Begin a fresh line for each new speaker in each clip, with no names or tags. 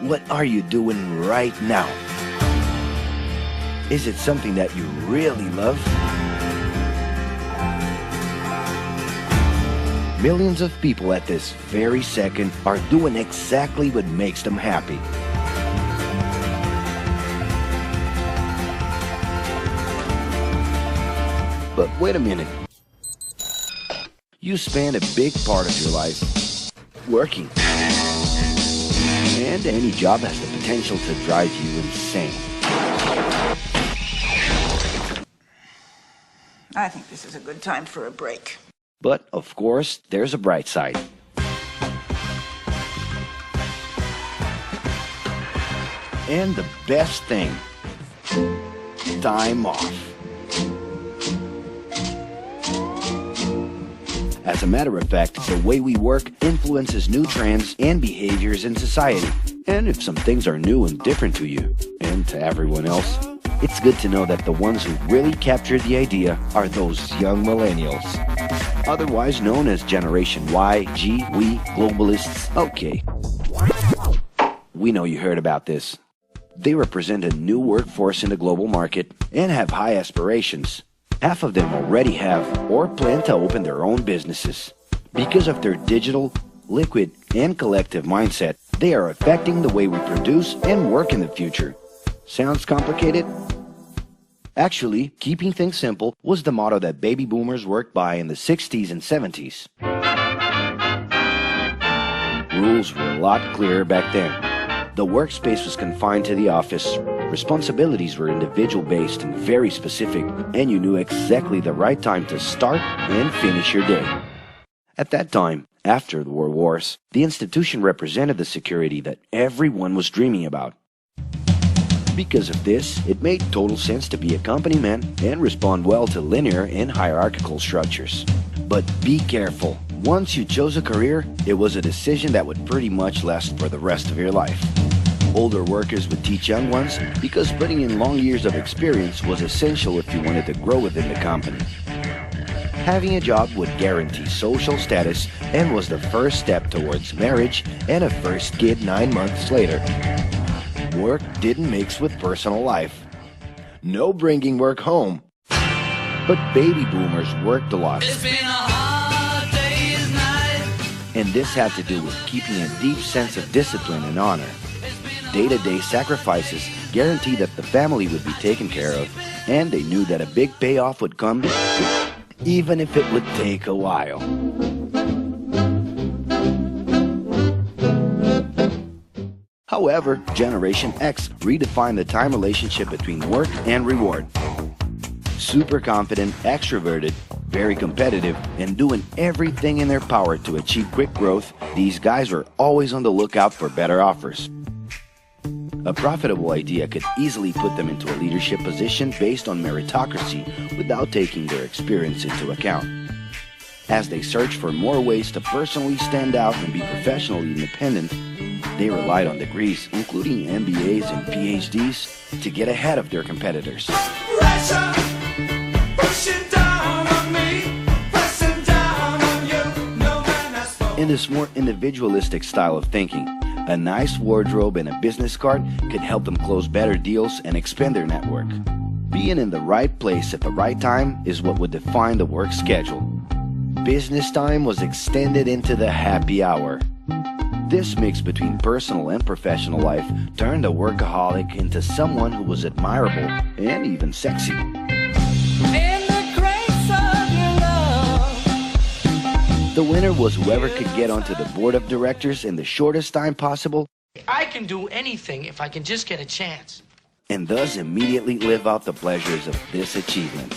What are you doing right now? Is it something that you really love? Millions of people at this very second are doing exactly what makes them happy. But wait a minute. You spend a big part of your life working. And any job has the potential to drive you insane.
I think this is a good time for a break.
But, of course, there's a bright side. And the best thing, time off. As a matter of fact, the way we work influences new trends and behaviors in society. And if some things are new and different to you, and to everyone else, it's good to know that the ones who really captured the idea are those young millennials. Otherwise known as Generation Y, G, we, globalists. Okay. We know you heard about this. They represent a new workforce in the global market and have high aspirations. Half of them already have or plan to open their own businesses. Because of their digital, liquid, and collective mindset, they are affecting the way we produce and work in the future. Sounds complicated? Actually, keeping things simple was the motto that baby boomers worked by in the 60s and 70s. Rules were a lot clearer back then. The workspace was confined to the office. Responsibilities were individual-based and very specific, and you knew exactly the right time to start and finish your day. At that time, after the World Wars, the institution represented the security that everyone was dreaming about. Because of this, it made total sense to be a company man and respond well to linear and hierarchical structures. But be careful. Once you chose a career, it was a decision that would pretty much last for the rest of your life. Older workers would teach young ones because putting in long years of experience was essential if you wanted to grow within the company. Having a job would guarantee social status and was the first step towards marriage and a first kid 9 months later. Work didn't mix with personal life. No bringing work home. But baby boomers worked a lot.
It's been a hard day's night.
And this had to do with keeping a deep sense of discipline and honor. Day-to-day sacrifices guaranteed that the family would be taken care of, and they knew that a big payoff would come, even if it would take a while. However, Generation X redefined the time relationship between work and reward. Super confident, extroverted, very competitive, and doing everything in their power to achieve quick growth, these guys were always on the lookout for better offers. A profitable idea could easily put them into a leadership position based on meritocracy without taking their experience into account. As they searched for more ways to personally stand out and be professionally independent, they relied on degrees, including MBAs and PhDs, to get ahead of their competitors.
Pressure, pushing down on me, pressing down on you. No man has spoken.
In this more individualistic style of thinking, a nice wardrobe and a business card could help them close better deals and expand their network. Being in the right place at the right time is what would define the work schedule. Business time was extended into the happy hour. This mix between personal and professional life turned a workaholic into someone who was admirable and even sexy.
In the grace of your love.
The winner was whoever could get onto the board of directors in the shortest time possible,
I can do anything if I can just get a chance.
and thus immediately live out the pleasures of this achievement.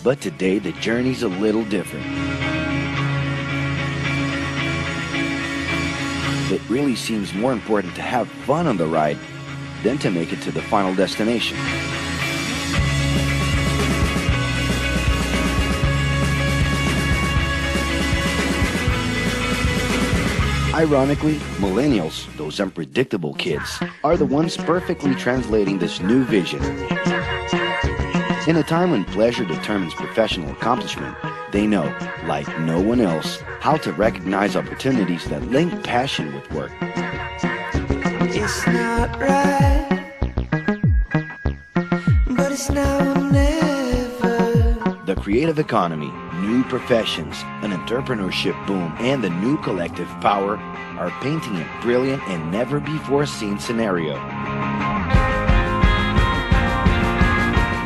But today, the journey's a little different. It really seems more important to have fun on the ride than to make it to the final destination. Ironically, millennials, those unpredictable kids, are the ones perfectly translating this new vision. In a time when pleasure determines professional accomplishment, they know, like no one else, how to recognize opportunities that link passion with work.
It's not right, but it's now or never.
The creative economy, new professions, an entrepreneurship boom, and the new collective power are painting a brilliant and never-before-seen scenario.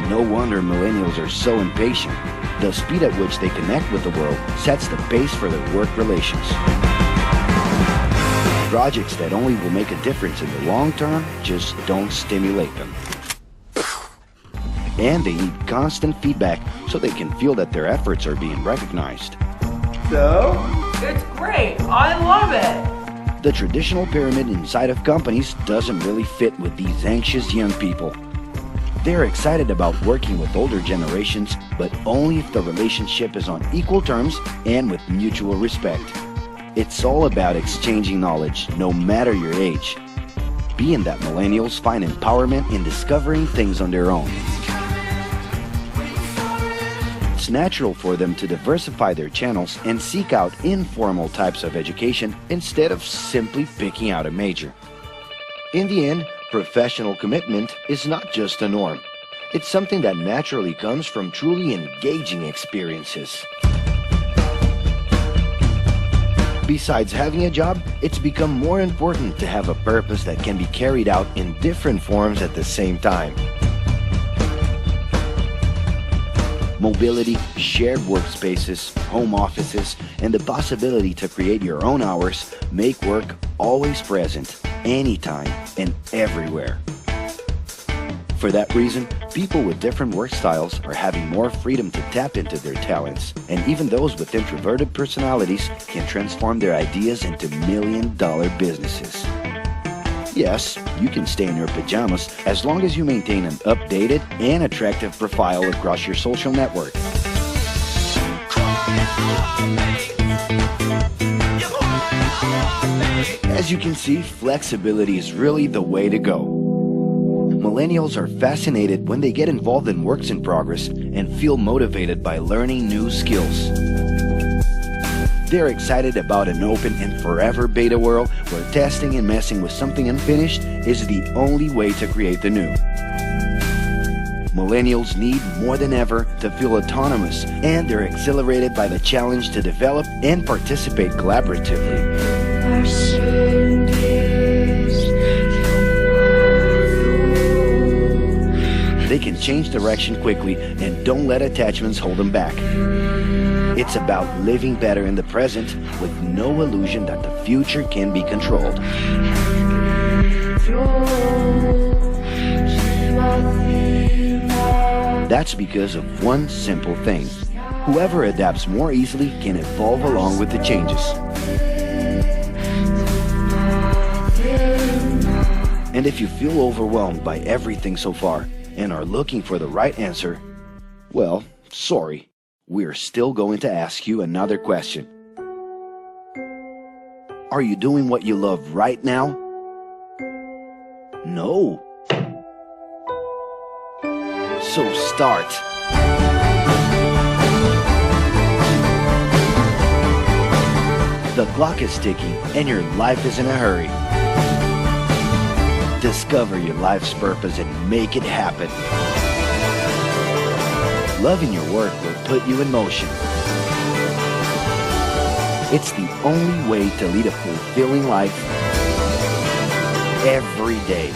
No wonder millennials are so impatient. The speed at which they connect with the world sets the pace for their work relations. Projects that only will make a difference in the long term just don't stimulate them. And they need constant feedback so they can feel that their efforts are being recognized.
So?
It's great. I love it.
The traditional pyramid inside of companies doesn't really fit with these anxious young people. They're excited about working with older generations, but only if the relationship is on equal terms and with mutual respect. It's all about exchanging knowledge, no matter your age. Being that millennials find empowerment in discovering things on their own. It's natural for them to diversify their channels and seek out informal types of education instead of simply picking out a major. In the end, professional commitment is not just a norm. It's something that naturally comes from truly engaging experiences. Besides having a job, it's become more important to have a purpose that can be carried out in different forms at the same time. Mobility, shared workspaces, home offices, and the possibility to create your own hours make work always present, anytime and everywhere. For that reason, people with different work styles are having more freedom to tap into their talents, and even those with introverted personalities can transform their ideas into million-dollar businesses. Yes, you can stay in your pajamas as long as you maintain an updated and attractive profile across your social network. As you can see, flexibility is really the way to go. Millennials are fascinated when they get involved in works in progress and feel motivated by learning new skills. They're excited about an open and forever beta world where testing and messing with something unfinished is the only way to create the new. Millennials need more than ever to feel autonomous, and they're exhilarated by the challenge to develop and participate collaboratively. They can change direction quickly and don't let attachments hold them back. It's about living better in the present with no illusion that the future can be controlled. That's because of one simple thing. Whoever adapts more easily can evolve along with the changes. And if you feel overwhelmed by everything so far and are looking for the right answer, well, sorry. We're still going to ask you another question. Are you doing what you love right now? No. So start. The clock is ticking and your life is in a hurry. Discover your life's purpose and make it happen. Loving your work will put you in motion. It's the only way to lead a fulfilling life every day.